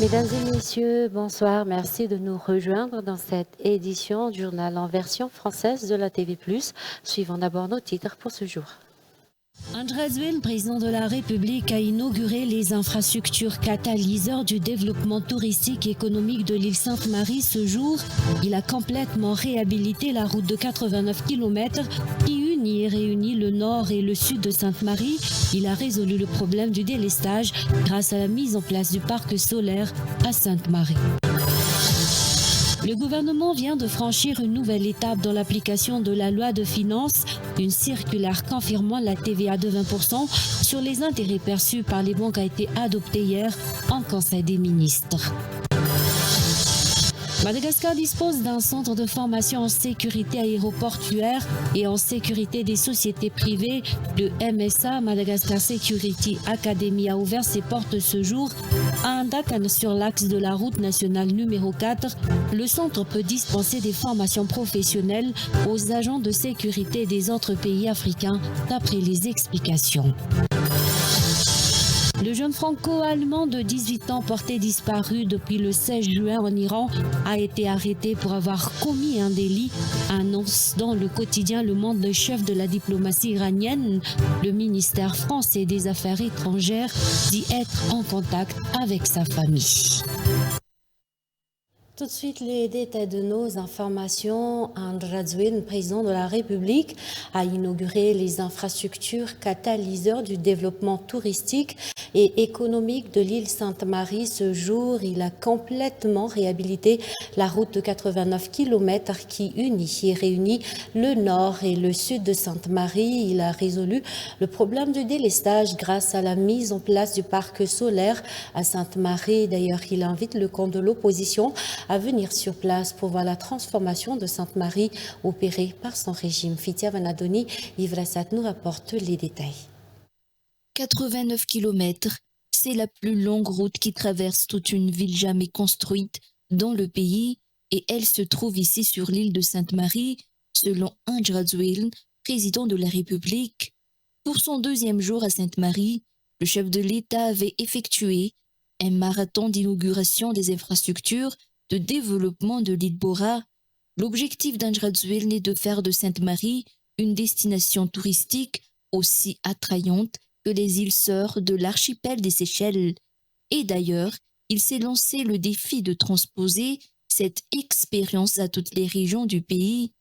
Mesdames et messieurs, bonsoir. Merci de nous rejoindre dans cette édition du journal en version française de la TV+. Suivons d'abord nos titres pour ce jour. Andrés Bello, président de la République, a inauguré les infrastructures catalyseurs du développement touristique et économique de l'île Sainte-Marie ce jour. Il a complètement réhabilité la route de 89 km qui unit et réunit le nord et le sud de Sainte-Marie. Il a résolu le problème du délestage grâce à la mise en place du parc solaire à Sainte-Marie. Le gouvernement vient de franchir une nouvelle étape dans l'application de la loi de finances, une circulaire confirmant la TVA de 20% sur les intérêts perçus par les banques a été adoptée hier en Conseil des ministres. Madagascar dispose d'un centre de formation en sécurité aéroportuaire et en sécurité des sociétés privées. Le MSA, Madagascar Security Academy, a ouvert ses portes ce jour à Ndakan sur l'axe de la route nationale numéro 4. Le centre peut dispenser des formations professionnelles aux agents de sécurité des autres pays africains, d'après les explications. Le jeune franco-allemand de 18 ans porté disparu depuis le 16 juin en Iran a été arrêté pour avoir commis un délit, annonce dans le quotidien Le Monde le chef de la diplomatie iranienne. Le ministère français des Affaires étrangères dit être en contact avec sa famille. Tout de suite, les détails de nos informations. Andrés Bello, président de la République, a inauguré les infrastructures catalyseurs du développement touristique et économique de l'île Sainte-Marie. Ce jour, il a complètement réhabilité la route de 89 km qui unit et réunit le nord et le sud de Sainte-Marie. Il a résolu le problème du délestage grâce à la mise en place du parc solaire à Sainte-Marie. D'ailleurs, il invite le camp de l'opposition à venir sur place pour voir la transformation de Sainte-Marie opérée par son régime. Fitia Vanadoni, Ivrasat nous rapporte les détails. 89 km, c'est la plus longue route qui traverse toute une ville jamais construite dans le pays et elle se trouve ici sur l'île de Sainte-Marie, selon Andrés Bello, président de la République. Pour son deuxième jour à Sainte-Marie, le chef de l'État avait effectué un marathon d'inauguration des infrastructures de développement de l'île Bora. L'objectif d'Andrés Bello est de faire de Sainte-Marie une destination touristique aussi attrayante que les îles sœurs de l'archipel des Seychelles. Et d'ailleurs, il s'est lancé le défi de transposer cette expérience à toutes les régions du pays.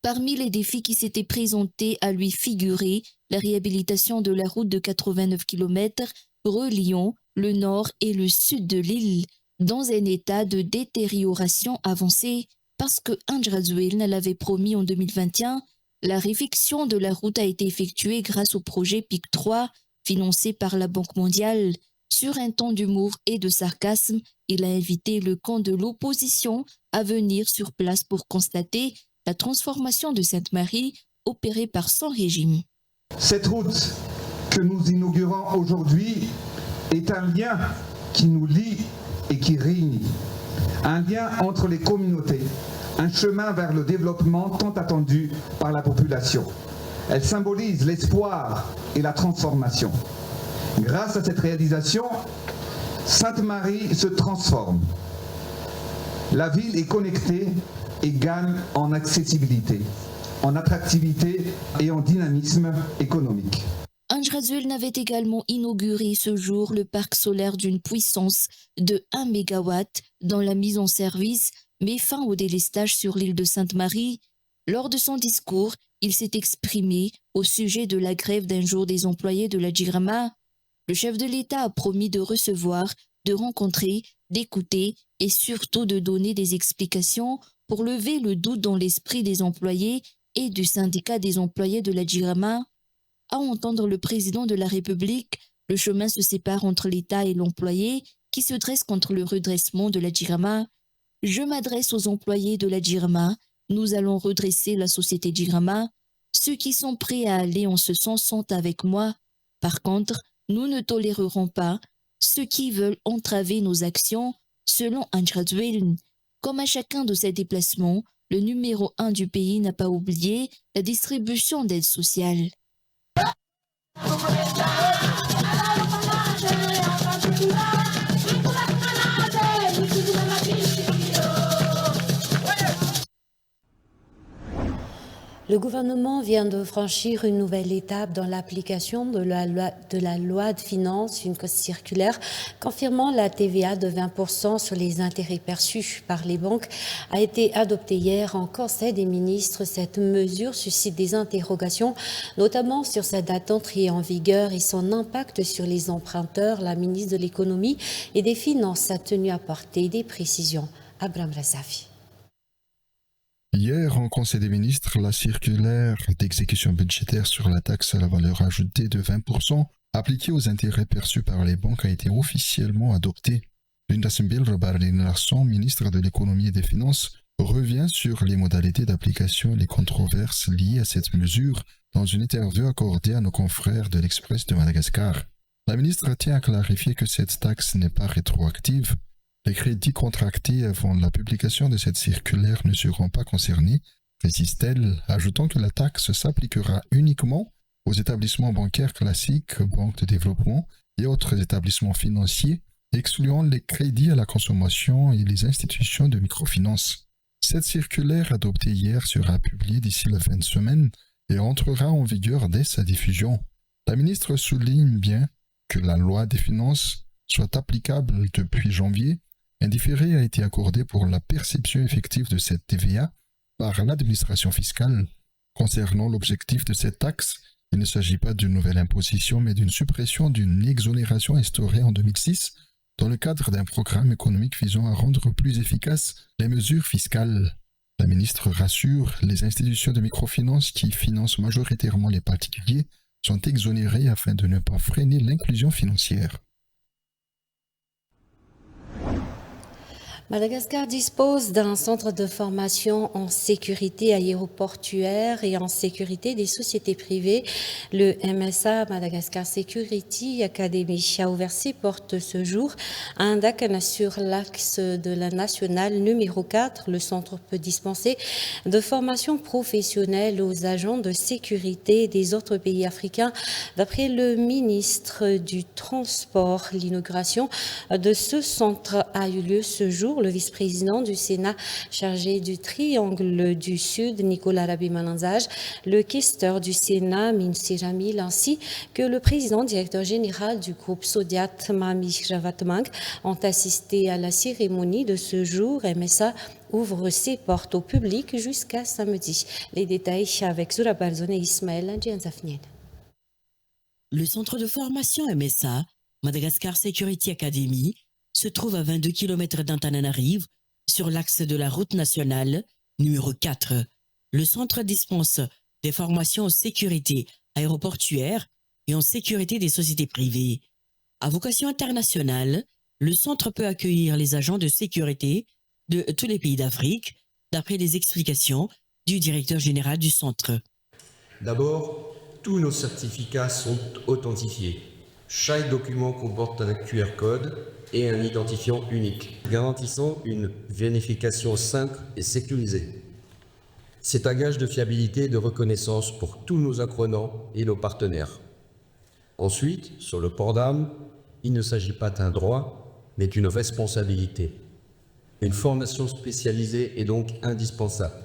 Parmi les défis qui s'étaient présentés à lui figurait la réhabilitation de la route de 89 km reliant le nord et le sud de l'île, dans un état de détérioration avancée, parce que Andrés Bello l'avait promis en 2021, la réfection de la route a été effectuée grâce au projet PIC 3, financé par la Banque mondiale. Sur un ton d'humour et de sarcasme, il a invité le camp de l'opposition à venir sur place pour constater la transformation de Sainte-Marie opérée par son régime. Cette route que nous inaugurons aujourd'hui est un lien qui nous lie et qui réunit. Un lien entre les communautés, un chemin vers le développement tant attendu par la population. Elle symbolise l'espoir et la transformation. Grâce à cette réalisation, Sainte-Marie se transforme. La ville est connectée et gagne en accessibilité, en attractivité et en dynamisme économique. Andrés Bello avait également inauguré ce jour le parc solaire d'une puissance de 1 MW dans la mise en service, met fin au délestage sur l'île de Sainte-Marie. Lors de son discours, il s'est exprimé au sujet de la grève d'un jour des employés de la Jirama. Le chef de l'État a promis de recevoir, de rencontrer, d'écouter et surtout de donner des explications pour lever le doute dans l'esprit des employés et du syndicat des employés de la Jirama. À entendre le président de la République, le chemin se sépare entre l'État et l'employé qui se dresse contre le redressement de la Jirama. Je m'adresse aux employés de la Jirama. Nous allons redresser la société Jirama. Ceux qui sont prêts à aller en ce sens sont avec moi. Par contre, nous ne tolérerons pas ceux qui veulent entraver nos actions, selon Andrés Bello. Comme à chacun de ses déplacements, le numéro 1 du pays n'a pas oublié la distribution d'aides sociales. Le gouvernement vient de franchir une nouvelle étape dans l'application de la loi de finances, une circulaire confirmant la TVA de 20% sur les intérêts perçus par les banques a été adoptée hier en Conseil des ministres. Cette mesure suscite des interrogations, notamment sur sa date d'entrée en vigueur et son impact sur les emprunteurs. La ministre de l'Économie et des Finances a tenu à apporter des précisions. Abraham Razafi. Hier, en Conseil des ministres, la circulaire d'exécution budgétaire sur la taxe à la valeur ajoutée de 20% appliquée aux intérêts perçus par les banques a été officiellement adoptée. Linda Simbil-Robarinarson, ministre de l'Économie et des Finances, revient sur les modalités d'application et les controverses liées à cette mesure dans une interview accordée à nos confrères de l'Express de Madagascar. La ministre tient à clarifier que cette taxe n'est pas rétroactive. Les crédits contractés avant la publication de cette circulaire ne seront pas concernés, précise-t-elle, ajoutant que la taxe s'appliquera uniquement aux établissements bancaires classiques, banques de développement et autres établissements financiers, excluant les crédits à la consommation et les institutions de microfinance. Cette circulaire adoptée hier sera publiée d'ici la fin de semaine et entrera en vigueur dès sa diffusion. La ministre souligne bien que la loi des finances soit applicable depuis janvier. Un différé a été accordé pour la perception effective de cette TVA par l'administration fiscale. Concernant l'objectif de cette taxe, il ne s'agit pas d'une nouvelle imposition, mais d'une suppression d'une exonération instaurée en 2006 dans le cadre d'un programme économique visant à rendre plus efficaces les mesures fiscales. La ministre rassure, les institutions de microfinance qui financent majoritairement les particuliers sont exonérées afin de ne pas freiner l'inclusion financière. Madagascar dispose d'un centre de formation en sécurité aéroportuaire et en sécurité des sociétés privées. Le MSA Madagascar Security Academy a ouvert ses portes ce jour à Ndakana sur l'axe de la nationale numéro 4. Le centre peut dispenser de formation professionnelle aux agents de sécurité des autres pays africains. D'après le ministre du Transport, l'inauguration de ce centre a eu lieu ce jour. Le vice-président du Sénat chargé du Triangle du Sud, Nicolas Rabi-Malanzage, le questeur du Sénat, Minsi Jamil, ainsi que le président directeur général du groupe Sodiat, Mami Ravatmang, ont assisté à la cérémonie de ce jour. MSA ouvre ses portes au public jusqu'à samedi. Les détails avec Zura Barzone et Ismaël Ndjianzafnien. Le centre de formation MSA, Madagascar Security Academy, se trouve à 22 km d'Antananarive, sur l'axe de la route nationale numéro 4. Le centre dispense des formations en sécurité aéroportuaire et en sécurité des sociétés privées. À vocation internationale, le centre peut accueillir les agents de sécurité de tous les pays d'Afrique, d'après les explications du directeur général du centre. D'abord, tous nos certificats sont authentifiés. Chaque document comporte un QR code et un identifiant unique, garantissant une vérification simple et sécurisée. C'est un gage de fiabilité et de reconnaissance pour tous nos apprenants et nos partenaires. Ensuite, sur le port d'armes, il ne s'agit pas d'un droit, mais d'une responsabilité. Une formation spécialisée est donc indispensable.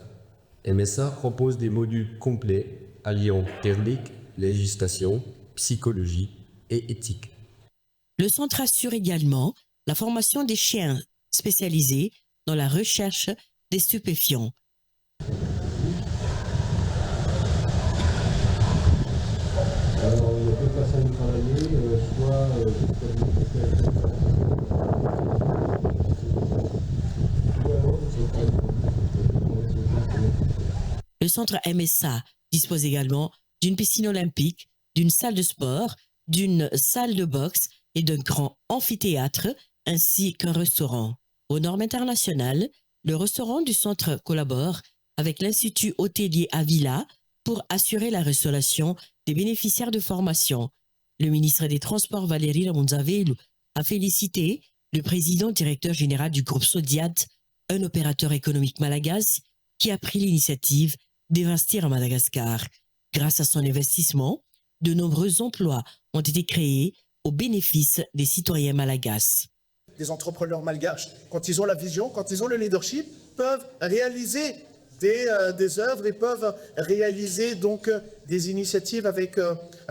MSA propose des modules complets alliant technique, législation, psychologie et éthique. Le centre assure également la formation des chiens spécialisés dans la recherche des stupéfiants. Alors, il y a deux façons de travailler, Le centre MSA dispose également d'une piscine olympique, d'une salle de sport, d'une salle de boxe et d'un grand amphithéâtre, ainsi qu'un restaurant. Aux normes internationales, le restaurant du centre collabore avec l'Institut hôtelier Avila pour assurer la restauration des bénéficiaires de formation. Le ministre des Transports Valérie Ramonzavelu a félicité le président directeur général du groupe Sodiat, un opérateur économique malagasy qui a pris l'initiative d'investir à Madagascar. Grâce à son investissement, de nombreux emplois ont été créés au bénéfice des citoyens malagasy. Des entrepreneurs malgaches, quand ils ont la vision, quand ils ont le leadership, peuvent réaliser des œuvres et peuvent réaliser donc des initiatives avec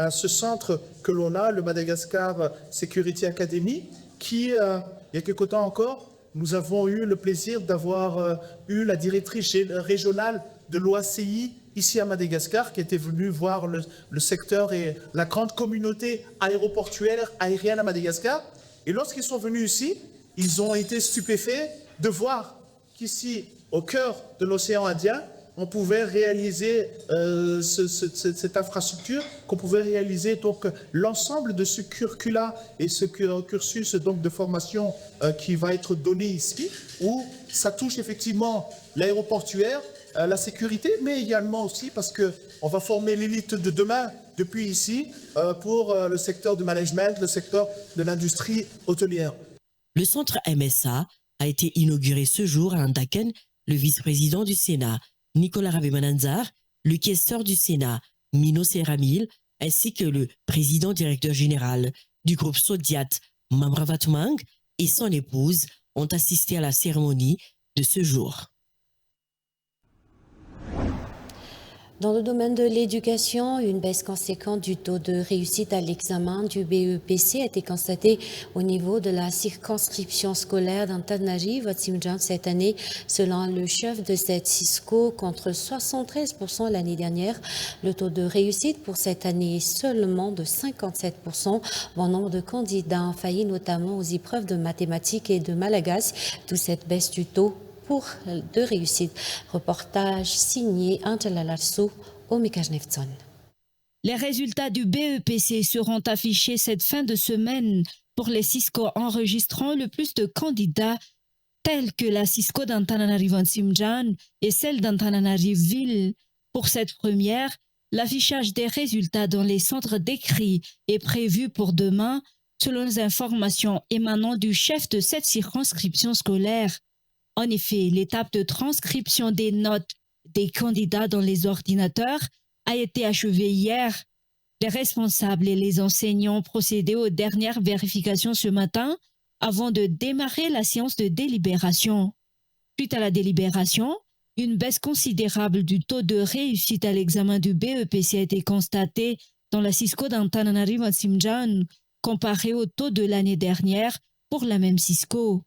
ce centre que l'on a, le Madagascar Security Academy, qui, il y a quelque temps encore, nous avons eu le plaisir d'avoir eu la directrice régionale de l'OACI ici à Madagascar, qui était venue voir le secteur et la grande communauté aéroportuaire aérienne à Madagascar. Et lorsqu'ils sont venus ici, ils ont été stupéfaits de voir qu'ici, au cœur de l'océan Indien, on pouvait réaliser cette infrastructure, qu'on pouvait réaliser donc l'ensemble de ce curricula et ce cursus donc de formation qui va être donné ici, où ça touche effectivement l'aéroportuaire, la sécurité, mais également aussi parce qu'on va former l'élite de demain depuis ici pour le secteur du management, le secteur de l'industrie hôtelière. Le centre MSA a été inauguré ce jour à Andaken. Le vice-président du Sénat, Nicolas Rabé-Mananzar, le questeur du Sénat, Mino Seramil, ainsi que le président directeur général du groupe Sodiat, Mamravatmang, et son épouse ont assisté à la cérémonie de ce jour. Dans le domaine de l'éducation, une baisse conséquente du taux de réussite à l'examen du BEPC a été constatée au niveau de la circonscription scolaire d'Antananarivo-Tsimshian cette année, selon le chef de cette CISCO, contre 73% l'année dernière. Le taux de réussite pour cette année est seulement de 57%. Bon nombre de candidats ont failli notamment aux épreuves de mathématiques et de malagasy, d'où cette baisse du taux de réussite. Reportage signé Angela Larso au Mikajnevtson. Les résultats du BEPC seront affichés cette fin de semaine pour les CISCO enregistrant le plus de candidats, tels que la CISCO d'Antananarivo-Tsimshian et celle d'Antananarivo-Ville. Pour cette première, l'affichage des résultats dans les centres d'écrit est prévu pour demain, selon les informations émanant du chef de cette circonscription scolaire. En effet, l'étape de transcription des notes des candidats dans les ordinateurs a été achevée hier. Les responsables et les enseignants ont procédé aux dernières vérifications ce matin avant de démarrer la séance de délibération. Suite à la délibération, une baisse considérable du taux de réussite à l'examen du BEPC a été constatée dans la CISCO d'Antananarivo-Tsimshian comparé au taux de l'année dernière pour la même CISCO.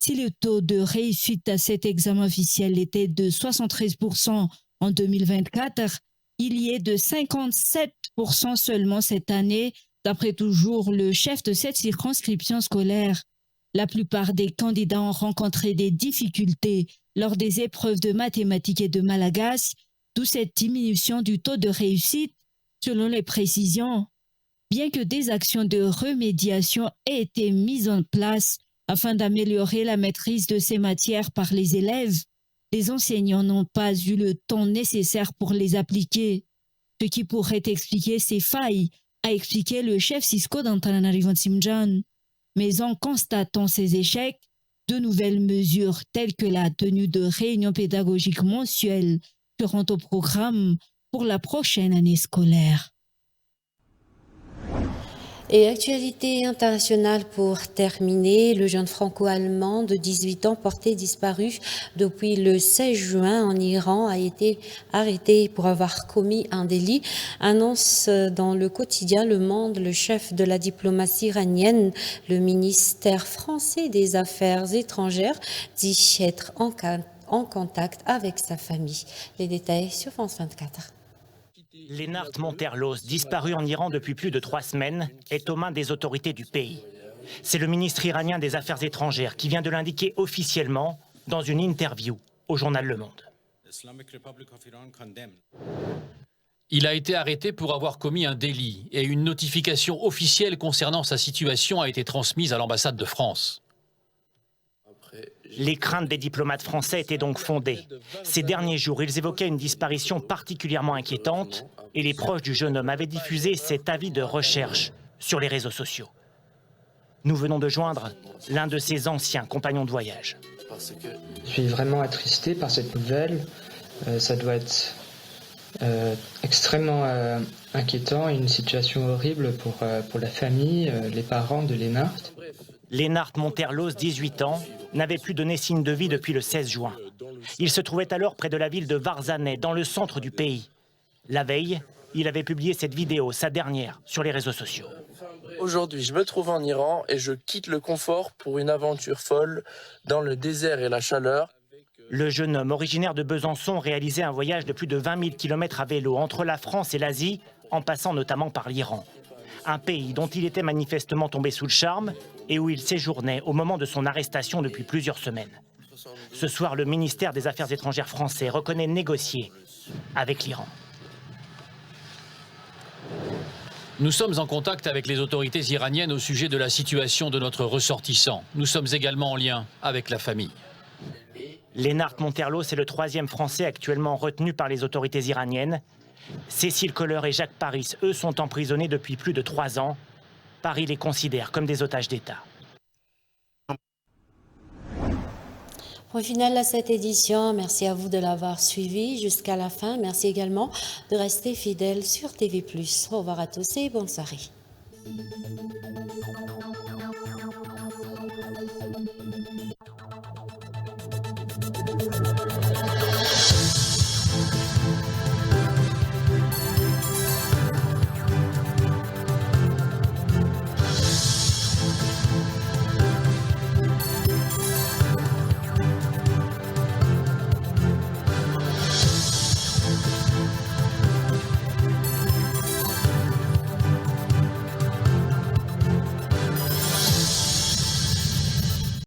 Si le taux de réussite à cet examen officiel était de 73% en 2024, il y est de 57% seulement cette année, d'après toujours le chef de cette circonscription scolaire. La plupart des candidats ont rencontré des difficultés lors des épreuves de mathématiques et de malagasy, d'où cette diminution du taux de réussite, selon les précisions. Bien que des actions de remédiation aient été mises en place, afin d'améliorer la maîtrise de ces matières par les élèves, les enseignants n'ont pas eu le temps nécessaire pour les appliquer. Ce qui pourrait expliquer ces failles, a expliqué le chef CISCO d'Antananarivo-Tsimshian. Mais en constatant ces échecs, de nouvelles mesures telles que la tenue de réunions pédagogiques mensuelles seront au programme pour la prochaine année scolaire. Et actualité internationale pour terminer, le jeune franco-allemand de 18 ans porté disparu depuis le 16 juin en Iran a été arrêté pour avoir commis un délit, annonce dans le quotidien Le Monde le chef de la diplomatie iranienne. Le ministère français des Affaires étrangères dit être en contact avec sa famille. Les détails sur France 24. Lennart Monterlos, disparu en Iran depuis plus de 3 semaines, est aux mains des autorités du pays. C'est le ministre iranien des Affaires étrangères qui vient de l'indiquer officiellement dans une interview au journal Le Monde. Il a été arrêté pour avoir commis un délit et une notification officielle concernant sa situation a été transmise à l'ambassade de France. Les craintes des diplomates français étaient donc fondées. Ces derniers jours, ils évoquaient une disparition particulièrement inquiétante et les proches du jeune homme avaient diffusé cet avis de recherche sur les réseaux sociaux. Nous venons de joindre l'un de ses anciens compagnons de voyage. Je suis vraiment attristé par cette nouvelle. Ça doit être extrêmement inquiétant et une situation horrible pour la famille, les parents de Lennart. Lennart Monterlos, 18 ans, n'avait plus donné signe de vie depuis le 16 juin. Il se trouvait alors près de la ville de Varzaneh, dans le centre du pays. La veille, il avait publié cette vidéo, sa dernière, sur les réseaux sociaux. Aujourd'hui, je me trouve en Iran et je quitte le confort pour une aventure folle dans le désert et la chaleur. Le jeune homme originaire de Besançon réalisait un voyage de plus de 20 000 km à vélo entre la France et l'Asie, en passant notamment par l'Iran. Un pays dont il était manifestement tombé sous le charme et où il séjournait au moment de son arrestation depuis plusieurs semaines. Ce soir, le ministère des Affaires étrangères français reconnaît négocier avec l'Iran. Nous sommes en contact avec les autorités iraniennes au sujet de la situation de notre ressortissant. Nous sommes également en lien avec la famille. Lénart Monterlos est le 3e Français actuellement retenu par les autorités iraniennes. Cécile Kohler et Jacques Paris, eux, sont emprisonnés depuis plus de 3 ans. Paris les considère comme des otages d'État. Point final à cette édition. Merci à vous de l'avoir suivi jusqu'à la fin. Merci également de rester fidèles sur TV+. Au revoir à tous et bonne soirée.